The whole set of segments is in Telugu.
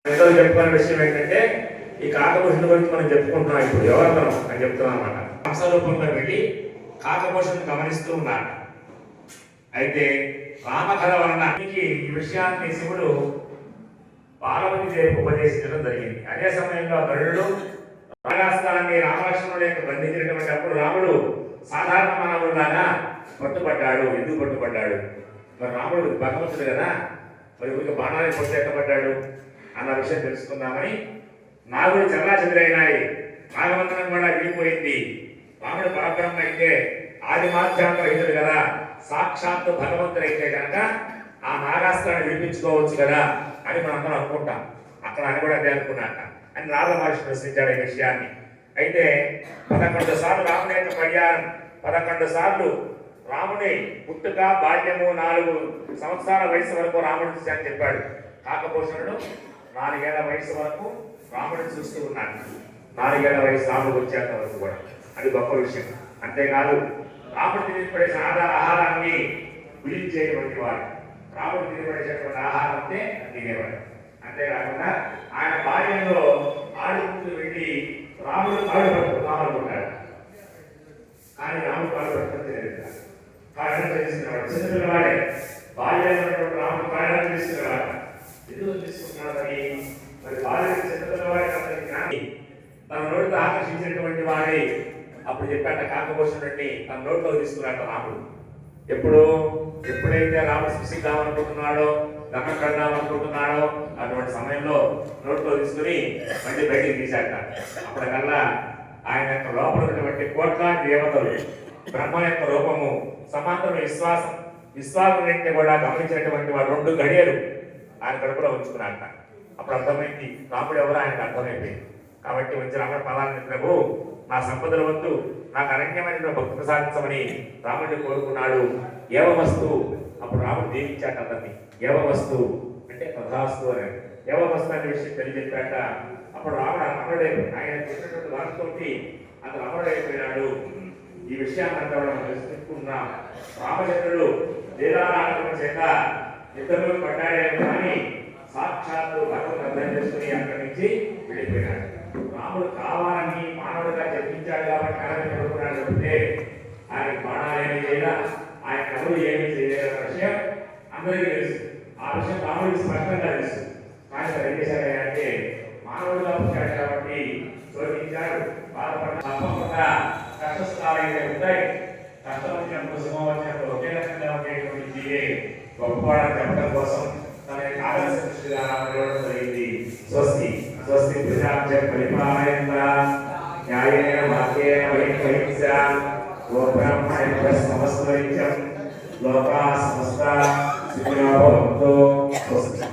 చెప్పుకునే విషయం ఏంటంటే ఈ కాకభూషణ గురించి మనం చెప్పుకుంటున్నాం. ఇప్పుడు ఎవరందరం అని చెప్తున్నాం అన్నమాట. హంస రూపంలో వెళ్ళి కాకభూషణ గమనిస్తూ ఉన్నారు. అయితే రామకథ వలన ఈ విషయాన్ని శివుడు పార్వతి దేవికి ఉపదేశించడం జరిగింది. అదే సమయంలో గరుడు రాగాస్త్రాన్ని రామలక్ష్మణుడు యొక్క బంధించినటువంటి అప్పుడు రాముడు సాధారణ మానవుడిలాగా పట్టుబడ్డాడు. ఎందుకు పట్టుబడ్డాడు? మరి రాముడు భగవంతుడు కదా, మరి ఊరికి బాణాన్ని పొట్టెట్టబడ్డాడు అన్న విషయం తెలుసుకుందామని నాగుడు చల్లా చెదిరైనాయి. నాగవంతనం కూడా విడిపోయింది. రాముడు పరబ్రహ్మ అయితే ఆది మాధ్యాంతరహితుడు కదా, సాక్షాత్తు భగవంతుడైతే కనుక ఆ నాగాస్త్రాన్ని విడిపించుకోవచ్చు కదా అని మనం అందరం అనుకుంటాం. అక్కడ అని కూడా అదే అనుకున్నాక అని నారద మహర్షి ప్రశ్నించాడు ఈ విషయాన్ని. అయితే 11 సార్లు రాముని యొక్క పర్యాయం, 11 సార్లు రాముని పుట్టుక బాల్యము 4 సంవత్సరాల వయసు వరకు రాముడు చూశాను చెప్పాడు. కాకభూషణుడు 4 ఏళ్ల వయసు వరకు రాముడిని చూస్తూ ఉన్నాడు. 4 ఏళ్ల వయసు రాముడు వచ్చేంత వరకు కూడా అది గొప్ప విషయం. అంతేకాదు రాముడు తినిపడేసిన ఆహారాన్ని విడిచేటువంటి వాడు, రాముడు తినిపడేసేటువంటి ఆహారం అంటే తినేవాడు. అంతేకాకుండా ఆయన బాల్యంలో ఆడుకుంటూ వెళ్ళి రాముడు కాళ్ళు పట్టుకున్నాడు. కానీ రాముడు కాళ్ళు పట్టుకుని తెలియదు. కాళ్ళని తెలుసుకునేవాడు. చిన్నపిల్లవాడే బాల్యంలో రాముడు కాళ్ళని తీసుకునేవాడు. ఎందుకు తీసుకున్నాడని మరి బాల్యం చిన్నపిల్లవాడే కానీ తన నోటితో ఆకర్షించినటువంటి వాడి అప్పుడు చెప్పాట కాకభూషణుడిని తన నోట్లో తీసుకున్నాట రాముడు. ఎప్పుడైతే రాముడు సృష్టిద్దామనుకుంటున్నాడో, గమనం కడదామనుకుంటున్నాడో అటువంటి సమయంలో నోట్లో తీసుకుని మళ్ళీ బయటికి తీశాట. అప్పటికల్లా ఆయన యొక్క లోపల ఉన్నటువంటి కోట్లాది దేవతలు, బ్రహ్మ యొక్క రూపము, సమాంతర విశ్వాసం అంటే కూడా గమనించినటువంటి వాడు 2 గడియలు ఆయన కడుపులో ఉంచుకున్నాట. అప్పుడు అర్థమైంది రాముడు ఎవరో ఆయనకు అర్థమైపోయింది. కాబట్టి వచ్చి రాముడు పదాన్ని ప్రభు నా సంపదల వద్దు, నాకు అరణ్యమైన భక్తి ప్రసాదించమని రాముడిని కోరుకున్నాడు. ఏవమస్తు అప్పుడు రాముడు దీవించాట అతన్ని. ఏవమస్తు అంటే తథాస్తు అని. ఏవమస్తు అనే విషయం తెలియజెప్పాట. అప్పుడు రాముడు అమరుడే, ఆయన చెప్పినటువంటి వాటితోటి అతను అమరుడైపోయినాడు. ఈ విషయాన్ని అంతా మనం తెలుసుకుంటున్నాం. రామచంద్రుడు లీలారాధన చేత ఇద్దరు పడ్డాడేమో కానీ సాక్షాత్తు భగవత్ అర్థం చేసుకుని అక్కడి నుంచి వెళ్ళిపోయినాడు. రాముడు కావాలని మానవుడిగా జన్మించాడు కాబట్టి కళని పడుకున్నాడు చెప్తే ఆయన బాణాలు ఏమి చేయాల, ఆయన కథలు ఏమి చేయలేదన్న విషయం అందరికీ తెలుసు. ఆ విషయం రాముడికి స్పష్టంగా తెలుసు. కానీ ఏం చేశాడంటే మానవుడిగా పుట్టాడు కాబట్టి శోధించాడు, బాధపడ్డ తప్పకుండా కష్టస్థాలు అయితే ఉంటాయి. కష్టం వచ్చినప్పుడు సుఖం వచ్చినప్పుడు ఒకే రకంగా ఉండేటువంటి జీవే గొప్పవాడని చెప్పడం కోసం తన యొక్క ఆదర్శ దృష్టిగా ఇవ్వడం జరిగింది. స్వస్తి స్వస్తి ప్రజాభ్య పరిపాలయంత న్యాయేన వాక్యేన వైఖరిస్య ఓ బ్రాహ్మణేభ్య సమస్తైత్యం లోకా సమస్తా సుఖినో భవంతు. స్వస్తి.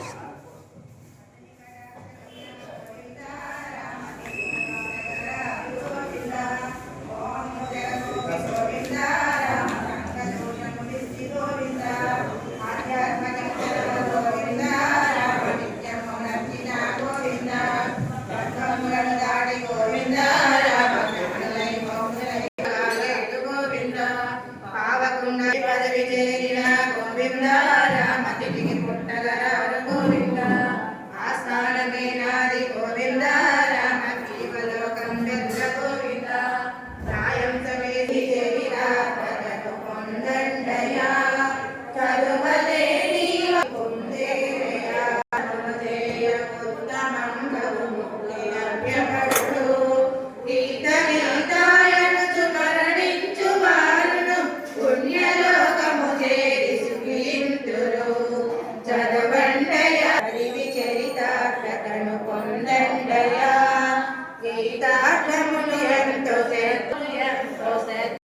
గీతార్థములు ఎంతో